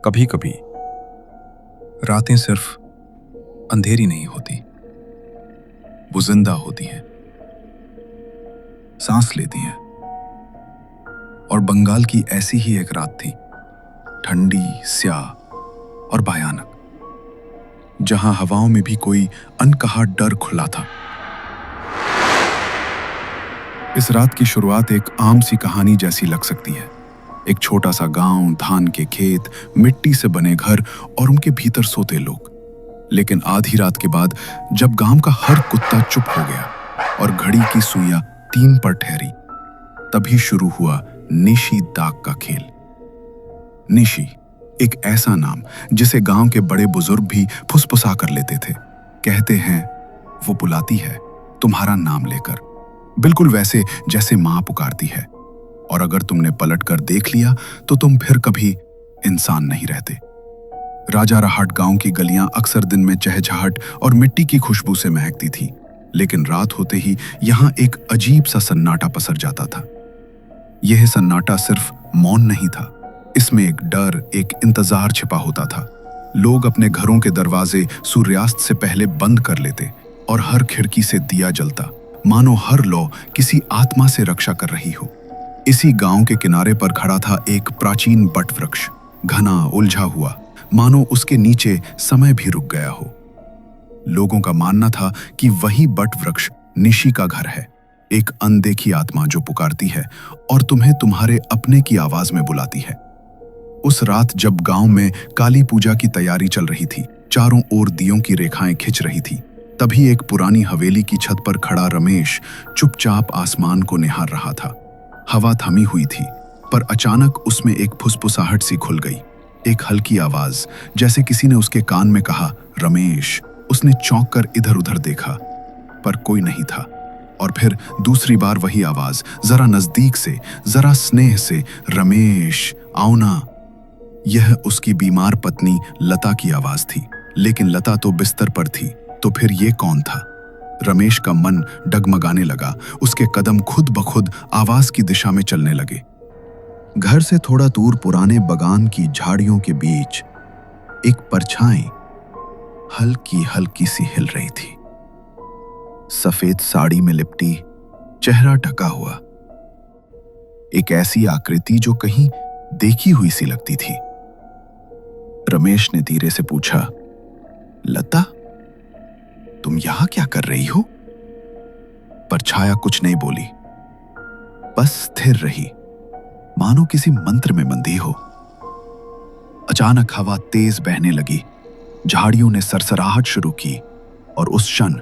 कभी कभी रातें सिर्फ अंधेरी नहीं होती, वो जिंदा होती हैं, सांस लेती हैं। और बंगाल की ऐसी ही एक रात थी, ठंडी, स्याह और भयानक, जहां हवाओं में भी कोई अनकहा डर खुला था। इस रात की शुरुआत एक आम सी कहानी जैसी लग सकती है। एक छोटा सा गांव, धान के खेत, मिट्टी से बने घर और उनके भीतर सोते लोग। लेकिन आधी रात के बाद जब गांव का हर कुत्ता चुप हो गया और घड़ी की सुइयां 3 पर ठहरी, तभी शुरू हुआ निशी दाग का खेल। निशी, एक ऐसा नाम जिसे गांव के बड़े बुजुर्ग भी फुसफुसा कर लेते थे। कहते हैं वो बुलाती है तुम्हारा नाम लेकर, बिल्कुल वैसे जैसे मां पुकारती है। और अगर तुमने पलट कर देख लिया तो तुम फिर कभी इंसान नहीं रहते। राजा रहाट गांव की गलियां अक्सर दिन में चहचहाट और मिट्टी की खुशबू से महकती थी, लेकिन रात होते ही यहां एक अजीब सा सन्नाटा पसर जाता था। यह सन्नाटा सिर्फ मौन नहीं था, इसमें एक डर, एक इंतजार छिपा होता था। लोग अपने घरों के दरवाजे सूर्यास्त से पहले बंद कर लेते और हर खिड़की से दिया जलता, मानो हर लौ किसी आत्मा से रक्षा कर रही हो। इसी गांव के किनारे पर खड़ा था एक प्राचीन बट वृक्ष, घना उलझा हुआ, मानो उसके नीचे समय भी रुक गया हो। लोगों का मानना था कि वही बट वृक्ष निशी का घर है, एक अनदेखी आत्मा जो पुकारती है और तुम्हें तुम्हारे अपने की आवाज में बुलाती है। उस रात जब गांव में काली पूजा की तैयारी चल रही थी, चारों ओर दियों की रेखाएं खिंच रही थी, तभी एक पुरानी हवेली की छत पर खड़ा रमेश चुपचाप आसमान को निहार रहा था। हवा थमी हुई थी, पर अचानक उसमें एक फुसफुसाहट सी खुल गई, एक हल्की आवाज, जैसे किसी ने उसके कान में कहा, रमेश। उसने चौंक कर इधर उधर देखा, पर कोई नहीं था। और फिर दूसरी बार वही आवाज, जरा नजदीक से, जरा स्नेह से, रमेश आओ ना। यह उसकी बीमार पत्नी लता की आवाज थी, लेकिन लता तो बिस्तर पर थी, तो फिर ये कौन था? रमेश का मन डगमगाने लगा, उसके कदम खुद ब खुद आवाज की दिशा में चलने लगे। घर से थोड़ा दूर पुराने बगान की झाड़ियों के बीच एक परछाई हल्की हल्की सी हिल रही थी। सफेद साड़ी में लिपटी, चेहरा ढका हुआ, एक ऐसी आकृति जो कहीं देखी हुई सी लगती थी। रमेश ने धीरे से पूछा, लता, तुम यहां क्या कर रही हो? परछाया कुछ नहीं बोली, बस स्थिर रही, मानो किसी मंत्र में बंधी हो। अचानक हवा तेज बहने लगी, झाड़ियों ने सरसराहट शुरू की और उस क्षण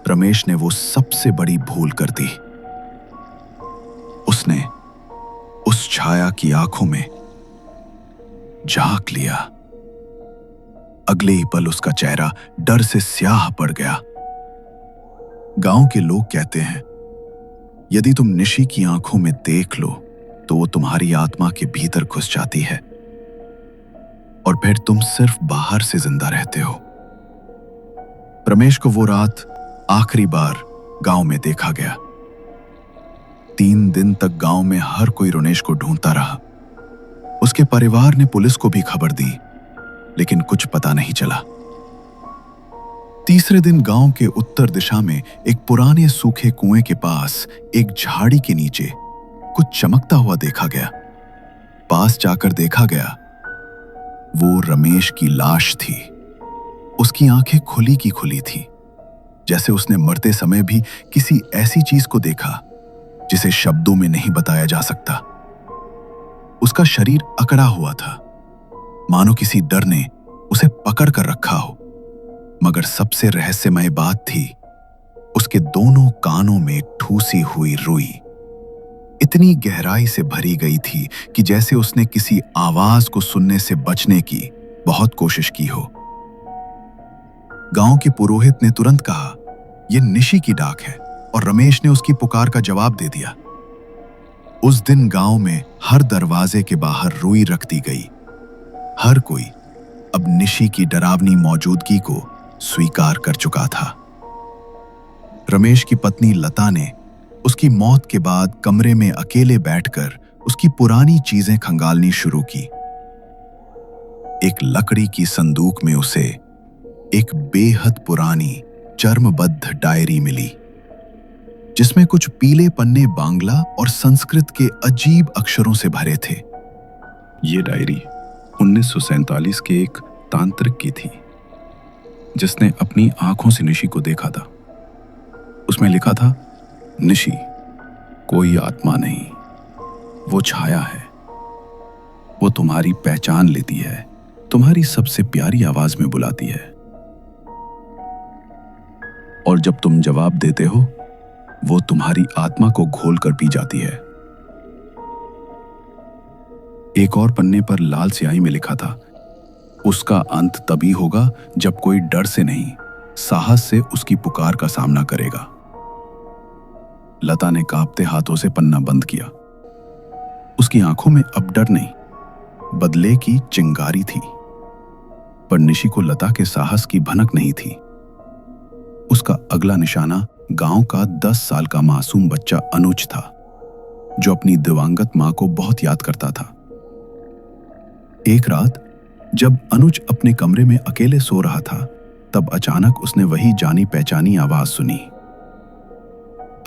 रमेश ने वो सबसे बड़ी भूल कर दी। उसने उस छाया की आंखों में झांक लिया। अगले ही पल उसका चेहरा डर से स्याह पड़ गया। गांव के लोग कहते हैं, यदि तुम निशी की आंखों में देख लो तो वो तुम्हारी आत्मा के भीतर घुस जाती है और फिर तुम सिर्फ बाहर से जिंदा रहते हो। रमेश को वो रात आखिरी बार गांव में देखा गया। 3 दिन तक गांव में हर कोई रमेश को ढूंढता रहा। उसके परिवार ने पुलिस को भी खबर दी, लेकिन कुछ पता नहीं चला। तीसरे दिन गांव के उत्तर दिशा में एक पुराने सूखे कुएं के पास एक झाड़ी के नीचे कुछ चमकता हुआ देखा गया। पास जाकर देखा गया, वो रमेश की लाश थी। उसकी आंखें खुली की खुली थी, जैसे उसने मरते समय भी किसी ऐसी चीज को देखा जिसे शब्दों में नहीं बताया जा सकता। उसका शरीर अकड़ा हुआ था, मानो किसी डर ने उसे पकड़ कर रखा हो। मगर सबसे रहस्यमय बात थी, उसके दोनों कानों में एक ठूसी हुई रुई इतनी गहराई से भरी गई थी कि जैसे उसने किसी आवाज को सुनने से बचने की बहुत कोशिश की हो। गांव के पुरोहित ने तुरंत कहा, यह निशी की डाक है, और रमेश ने उसकी पुकार का जवाब दे दिया। उस दिन गांव में हर दरवाजे के बाहर रुई रख दी गई। हर कोई अब निशी की डरावनी मौजूदगी को स्वीकार कर चुका था। रमेश की पत्नी लता ने उसकी मौत के बाद कमरे में अकेले बैठकर उसकी पुरानी चीजें खंगालनी शुरू की। एक लकड़ी की संदूक में उसे एक बेहद पुरानी चर्मबद्ध डायरी मिली, जिसमें कुछ पीले पन्ने बांग्ला और संस्कृत के अजीब अक्षरों से भरे थे। ये डायरी 1947 के एक तांत्रिक की थी, जिसने अपनी आंखों से निशी को देखा था। उसमें लिखा था, निशी कोई आत्मा नहीं, वो छाया है। वो तुम्हारी पहचान लेती है, तुम्हारी सबसे प्यारी आवाज में बुलाती है, और जब तुम जवाब देते हो वो तुम्हारी आत्मा को घोल कर पी जाती है। एक और पन्ने पर लाल स्याही में लिखा था, उसका अंत तभी होगा जब कोई डर से नहीं, साहस से उसकी पुकार का सामना करेगा। लता ने कांपते हाथों से पन्ना बंद किया। उसकी आंखों में अब डर नहीं, बदले की चिंगारी थी। पर निशी को लता के साहस की भनक नहीं थी। उसका अगला निशाना गांव का 10 साल का मासूम बच्चा अनुज था, जो अपनी दिवंगत मां को बहुत याद करता था। एक रात जब अनुज अपने कमरे में अकेले सो रहा था, तब अचानक उसने वही जानी पहचानी आवाज सुनी,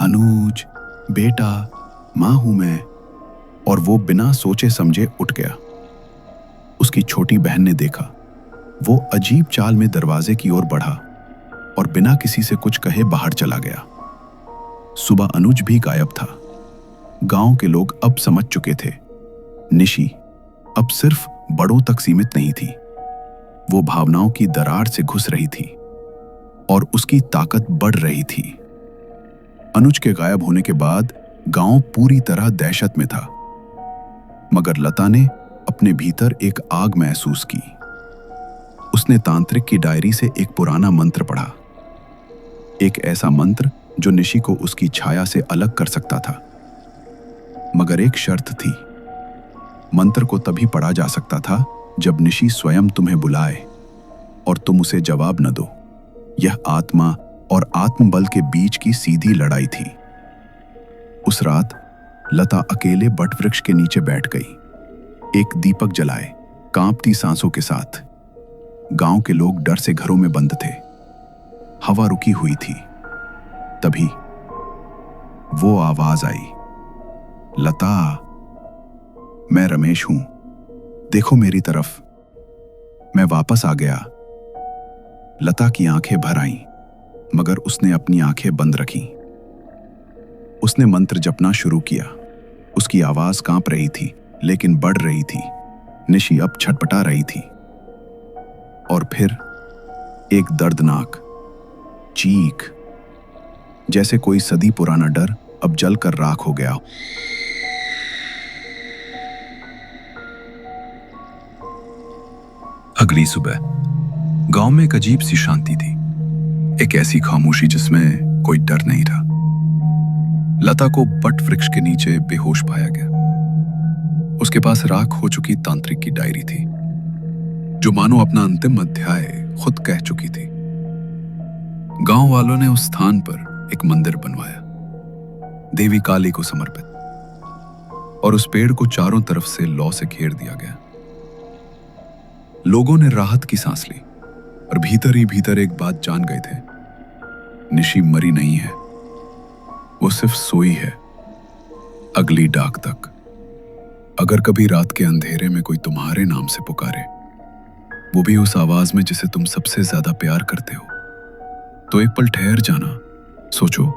अनुज बेटा, मां हूं मैं। और वो बिना सोचे समझे उठ गया। उसकी छोटी बहन ने देखा। वो अजीब चाल में दरवाजे की ओर बढ़ा और बिना किसी से कुछ कहे बाहर चला गया। सुबह अनुज भी गायब था। गांव के लोग अब समझ चुके थे, निशी अब सिर्फ बड़ों तक सीमित नहीं थी। वो भावनाओं की दरार से घुस रही थी और उसकी ताकत बढ़ रही थी। अनुज के गायब होने के बाद गांव पूरी तरह दहशत में था, मगर लता ने अपने भीतर एक आग महसूस की। उसने तांत्रिक की डायरी से एक पुराना मंत्र पढ़ा, एक ऐसा मंत्र जो निशी को उसकी छाया से अलग कर सकता था। मगर एक शर्त थी, मंत्र को तभी पढ़ा जा सकता था जब निशी स्वयं तुम्हें बुलाए और तुम उसे जवाब न दो। यह आत्मा और आत्मबल के बीच की सीधी लड़ाई थी। उस रात लता अकेले बट वृक्ष के नीचे बैठ गई, एक दीपक जलाए, कांपती सांसों के साथ। गांव के लोग डर से घरों में बंद थे। हवा रुकी हुई थी। तभी वो आवाज आई, लता, मैं रमेश हूं, देखो मेरी तरफ, मैं वापस आ गया। लता की आंखें भर आईं, मगर उसने अपनी आंखें बंद रखीं। उसने मंत्र जपना शुरू किया। उसकी आवाज कांप रही थी, लेकिन बढ़ रही थी। निशी अब छटपटा रही थी। और फिर एक दर्दनाक चीख, जैसे कोई सदी पुराना डर अब जलकर राख हो गया। अगली सुबह गांव में एक अजीब सी शांति थी, एक ऐसी खामोशी जिसमें कोई डर नहीं था। लता को बट वृक्ष के नीचे बेहोश पाया गया। उसके पास राख हो चुकी तांत्रिक की डायरी थी, जो मानो अपना अंतिम अध्याय खुद कह चुकी थी। गांव वालों ने उस स्थान पर एक मंदिर बनवाया, देवी काली को समर्पित, और उस पेड़ को चारों तरफ से लौ से घेर दिया गया। लोगों ने राहत की सांस ली और भीतर ही भीतर एक बात जान गए थे, निशी मरी नहीं है, वो सिर्फ सोई है, अगली डाक तक। अगर कभी रात के अंधेरे में कोई तुम्हारे नाम से पुकारे, वो भी उस आवाज में जिसे तुम सबसे ज्यादा प्यार करते हो, तो एक पल ठहर जाना, सोचो,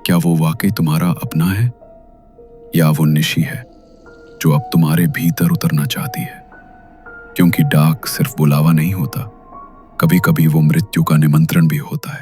क्या वो वाकई तुम्हारा अपना है या वो निशी है जो अब तुम्हारे भीतर उतरना चाहती है। क्योंकि डाक सिर्फ बुलावा नहीं होता, कभी कभी वो मृत्यु का निमंत्रण भी होता है।